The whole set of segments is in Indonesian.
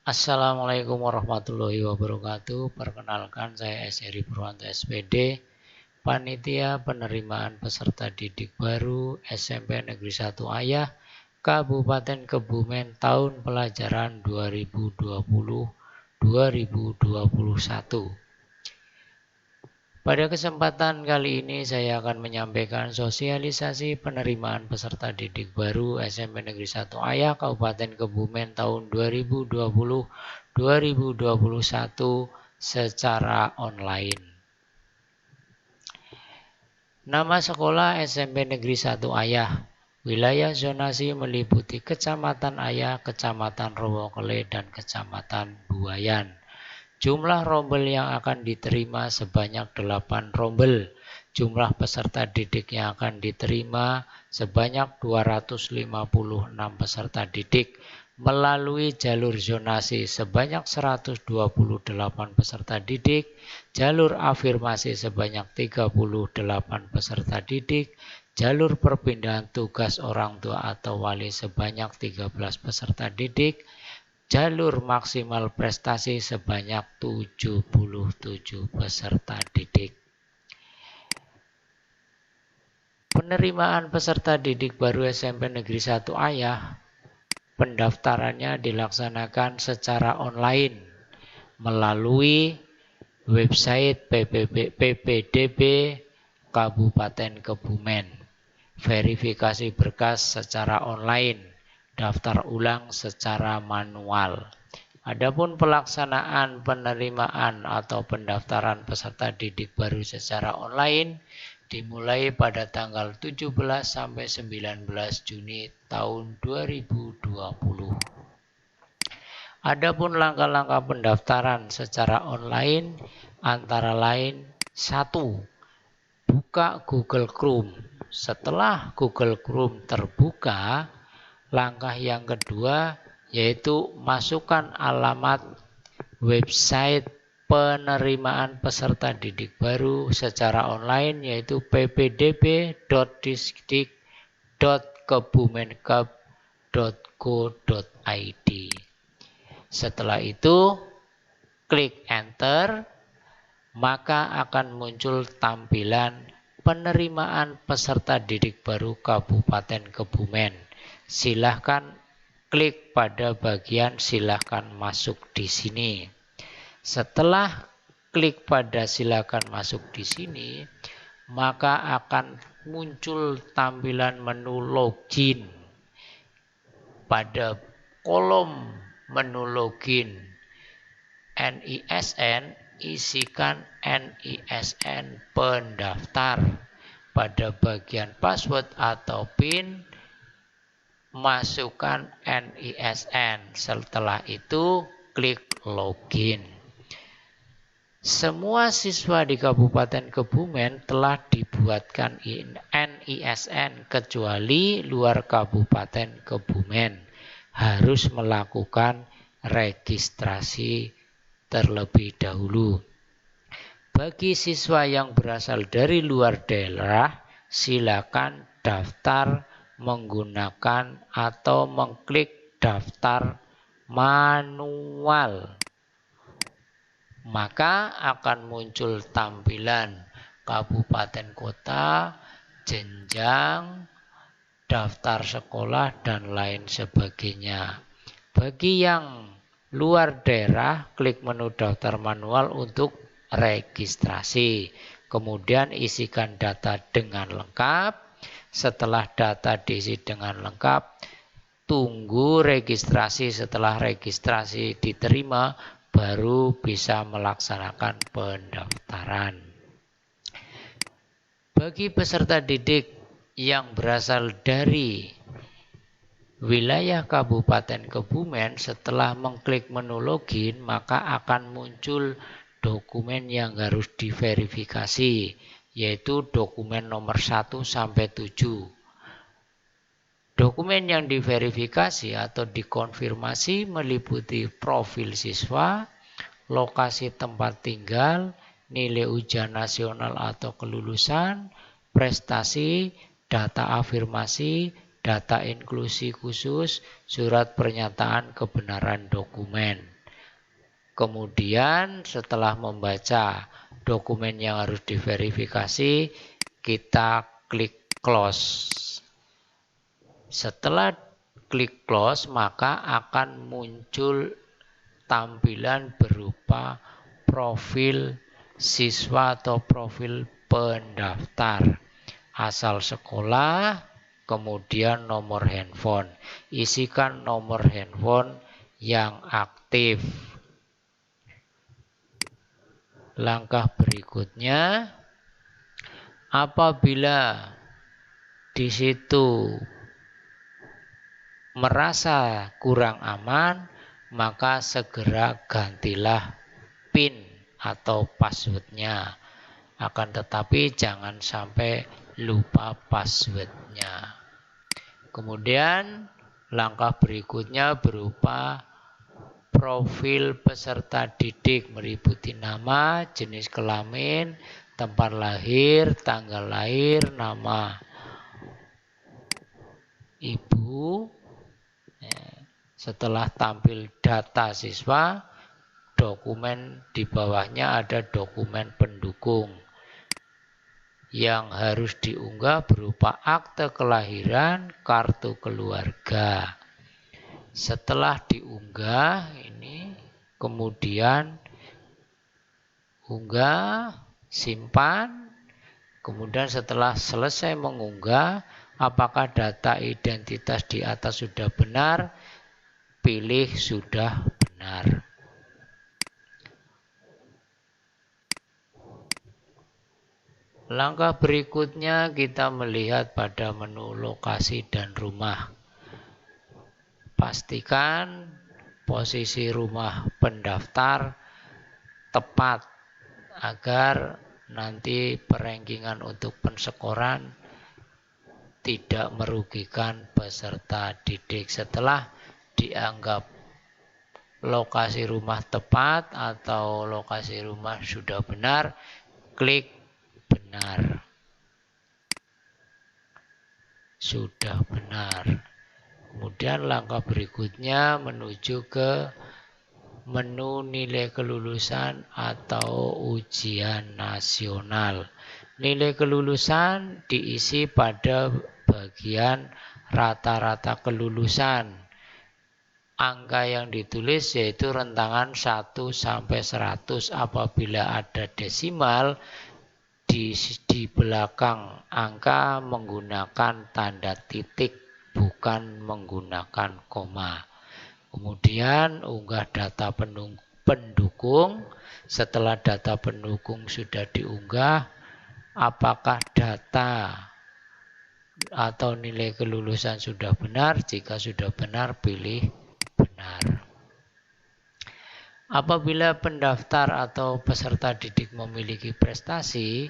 Assalamualaikum warahmatullahi wabarakatuh. Perkenalkan, saya S. Heri Purwanto SPD, Panitia Penerimaan Peserta Didik Baru SMP Negeri 1 Ayah, Kabupaten Kebumen tahun pelajaran 2020-2021. Pada kesempatan kali ini saya akan menyampaikan sosialisasi penerimaan peserta didik baru SMP Negeri 1 Ayah Kabupaten Kebumen tahun 2020-2021 secara online. Nama sekolah SMP Negeri 1 Ayah. Wilayah zonasi meliputi Kecamatan Ayah, Kecamatan Rowokele, dan Kecamatan Buayan. Jumlah rombel yang akan diterima sebanyak 8 rombel. Jumlah peserta didik yang akan diterima sebanyak 256 peserta didik melalui jalur zonasi sebanyak 128 peserta didik, jalur afirmasi sebanyak 38 peserta didik, jalur perpindahan tugas orang tua atau wali sebanyak 13 peserta didik, jalur maksimal prestasi sebanyak 77 peserta didik. Penerimaan peserta didik baru SMP Negeri 1 Ayah, pendaftarannya dilaksanakan secara online melalui website PPDB Kabupaten Kebumen. Verifikasi berkas secara online, daftar ulang secara manual. Adapun pelaksanaan penerimaan atau pendaftaran peserta didik baru secara online dimulai pada tanggal 17 sampai 19 Juni tahun 2020. Adapun langkah-langkah pendaftaran secara online antara lain: 1. Buka Google Chrome. Setelah Google Chrome terbuka, langkah yang kedua yaitu masukkan alamat website penerimaan peserta didik baru secara online yaitu ppdb.disdik.kebumenkeb.go.id. Setelah itu klik enter, maka akan muncul tampilan penerimaan peserta didik baru Kabupaten Kebumen. Silahkan klik pada bagian silahkan masuk di sini. Setelah klik pada silakan masuk di sini, maka akan muncul tampilan menu login. Pada kolom menu login NISN, isikan NISN pendaftar. Pada bagian password atau PIN, masukkan NISN. Setelah itu klik login. Semua siswa di Kabupaten Kebumen telah dibuatkan NISN kecuali luar Kabupaten Kebumen harus melakukan registrasi terlebih dahulu. Bagi siswa yang berasal dari luar daerah, silakan daftar menggunakan atau mengklik daftar manual. Maka akan muncul tampilan kabupaten kota, jenjang, daftar sekolah, dan lain sebagainya. Bagi yang luar daerah, klik menu daftar manual untuk registrasi. Kemudian isikan data dengan lengkap. Setelah data diisi dengan lengkap, tunggu registrasi. Setelah registrasi diterima, baru bisa melaksanakan pendaftaran. Bagi peserta didik yang berasal dari wilayah Kabupaten Kebumen, setelah mengklik menu login, maka akan muncul dokumen yang harus diverifikasi, yaitu dokumen nomor 1 sampai 7. Dokumen yang diverifikasi atau dikonfirmasi meliputi profil siswa, lokasi tempat tinggal, nilai ujian nasional atau kelulusan, prestasi, data afirmasi, data inklusi khusus, surat pernyataan kebenaran dokumen. Kemudian setelah membaca dokumen yang harus diverifikasi, kita klik close. Setelah klik close, maka akan muncul tampilan berupa profil siswa atau profil pendaftar. Asal sekolah, kemudian nomor handphone. Isikan nomor handphone yang aktif. Langkah berikutnya, apabila di situ merasa kurang aman, maka segera gantilah PIN atau passwordnya. Akan tetapi jangan sampai lupa passwordnya. Kemudian langkah berikutnya berupa profil peserta didik, meliputi nama, jenis kelamin, tempat lahir, tanggal lahir, nama ibu. Setelah tampil data siswa, dokumen di bawahnya ada dokumen pendukung yang harus diunggah berupa akte kelahiran, kartu keluarga. Setelah diunggah ini, kemudian unggah, simpan. Kemudian setelah selesai mengunggah, apakah data identitas di atas sudah benar? Pilih sudah benar. Langkah berikutnya kita melihat pada menu lokasi dan rumah. Pastikan posisi rumah pendaftar tepat agar nanti perengkingan untuk pensekoran tidak merugikan peserta didik. Setelah dianggap lokasi rumah tepat atau lokasi rumah sudah benar, klik benar. Sudah benar. Kemudian langkah berikutnya menuju ke menu nilai kelulusan atau ujian nasional. Nilai kelulusan diisi pada bagian rata-rata kelulusan. Angka yang ditulis yaitu rentangan 1 sampai 100. Apabila ada desimal di belakang angka menggunakan tanda titik, bukan menggunakan koma. Kemudian unggah data pendukung. Setelah data pendukung sudah diunggah, apakah data atau nilai kelulusan sudah benar? Jika sudah benar, pilih benar. Apabila pendaftar atau peserta didik memiliki prestasi,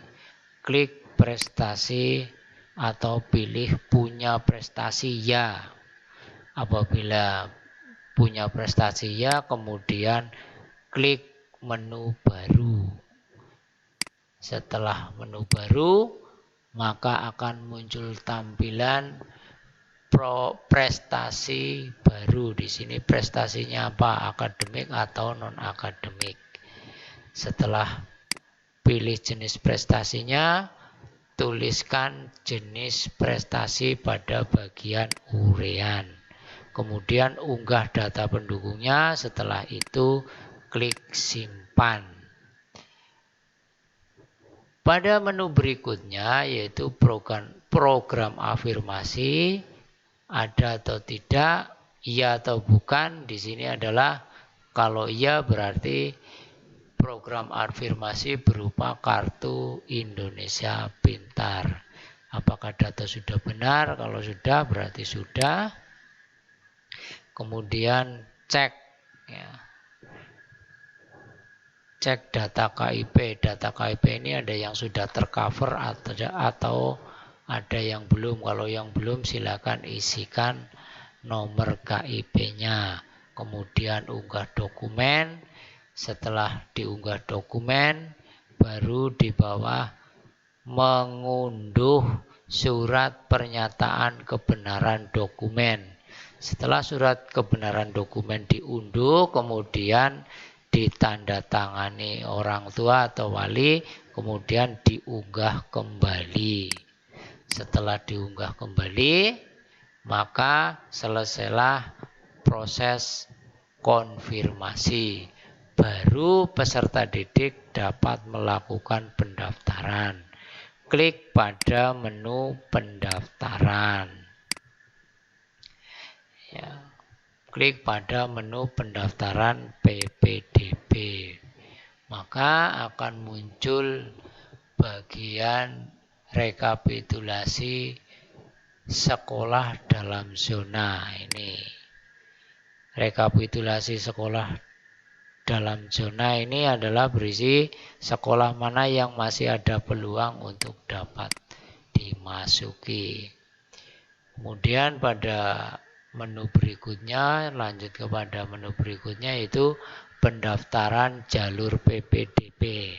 klik prestasi atau pilih punya prestasi ya. Apabila punya prestasi ya, kemudian klik menu baru. Setelah menu baru, maka akan muncul tampilan prestasi baru. Di sini prestasinya apa? Akademik atau non akademik. Setelah pilih jenis prestasinya, tuliskan jenis prestasi pada bagian urean. Kemudian unggah data pendukungnya. Setelah itu klik simpan. Pada menu berikutnya yaitu program afirmasi, ada atau tidak, iya atau bukan. Di sini adalah kalau iya berarti program afirmasi berupa kartu Indonesia Pintar. Apakah data sudah benar? Kalau sudah berarti sudah. Kemudian cek ya. Cek data KIP. Data KIP ini ada yang sudah tercover atau ada yang belum. Kalau yang belum silakan isikan nomor KIP-nya. Kemudian unggah dokumen. Setelah diunggah dokumen, baru di bawah mengunduh surat pernyataan kebenaran dokumen. Setelah surat kebenaran dokumen diunduh, kemudian ditandatangani orang tua atau wali, kemudian diunggah kembali. Setelah diunggah kembali, maka selesailah proses konfirmasi. Baru peserta didik dapat melakukan pendaftaran. Klik pada menu pendaftaran. Ya. Klik pada menu pendaftaran PPDB. Maka akan muncul bagian rekapitulasi sekolah dalam zona. Ini rekapitulasi sekolah dalam zona ini adalah berisi sekolah mana yang masih ada peluang untuk dapat dimasuki. Kemudian pada menu berikutnya, lanjut kepada menu berikutnya, yaitu pendaftaran jalur PPDB,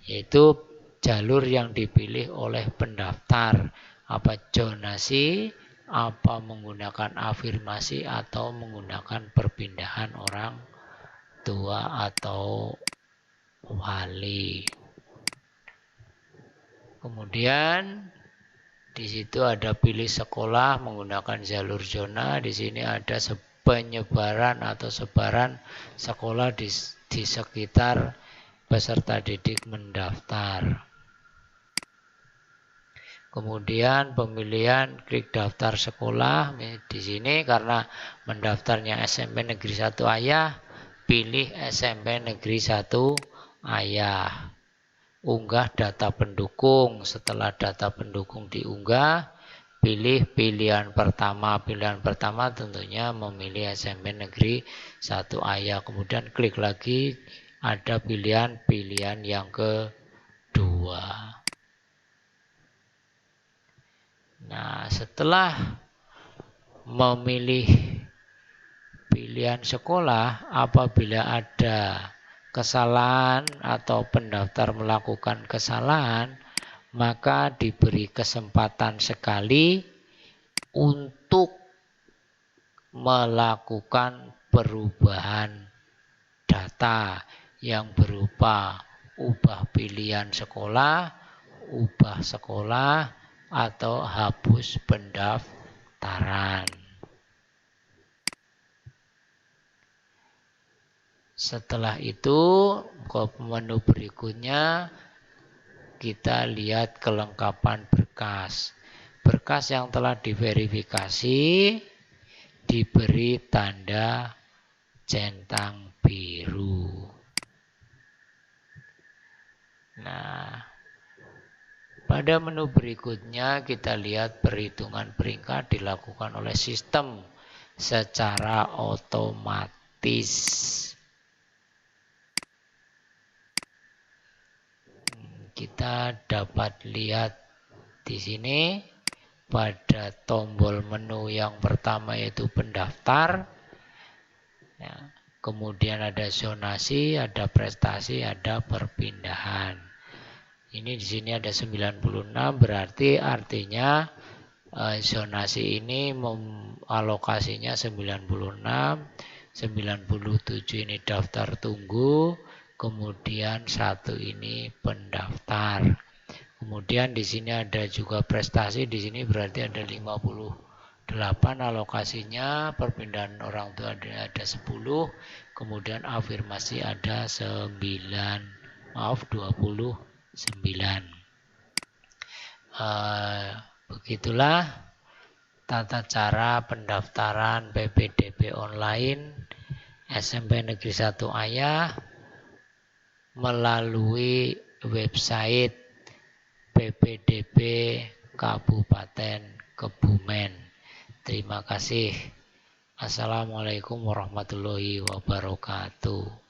yaitu jalur yang dipilih oleh pendaftar, apa zonasi, apa menggunakan afirmasi, atau menggunakan perpindahan orang tua atau wali. Kemudian di situ ada pilih sekolah menggunakan jalur zona. Di sini ada penyebaran atau sebaran sekolah di sekitar peserta didik mendaftar. Kemudian pemilihan klik daftar sekolah. Di sini karena mendaftarnya SMP Negeri 1 Ayah, pilih SMP Negeri 1 Ayah. Unggah data pendukung. Setelah data pendukung diunggah, pilih pilihan pertama. Pilihan pertama tentunya memilih SMP Negeri 1 Ayah. Kemudian klik lagi, ada pilihan yang kedua. Nah, setelah memilih pilihan sekolah, apabila ada kesalahan atau pendaftar melakukan kesalahan, maka diberi kesempatan sekali untuk melakukan perubahan data yang berupa ubah pilihan sekolah, ubah sekolah, atau hapus pendaftaran. Setelah itu, ke menu berikutnya kita lihat kelengkapan berkas. Berkas yang telah diverifikasi diberi tanda centang biru. Nah, pada menu berikutnya kita lihat perhitungan peringkat dilakukan oleh sistem secara otomatis. Kita dapat lihat di sini pada tombol menu yang pertama yaitu pendaftar. Ya, kemudian ada zonasi, ada prestasi, ada perpindahan. Ini di sini ada 96, berarti artinya zonasi ini alokasinya 96, 97 ini daftar tunggu, kemudian 1 ini pendaftar. Kemudian di sini ada juga prestasi, di sini berarti ada 58 alokasinya, perpindahan orang tua ada 10, kemudian afirmasi ada 29. Begitulah tata cara pendaftaran PPDB online SMP Negeri 1 Ayah melalui website PPDB Kabupaten Kebumen. Terima kasih. Assalamualaikum warahmatullahi wabarakatuh.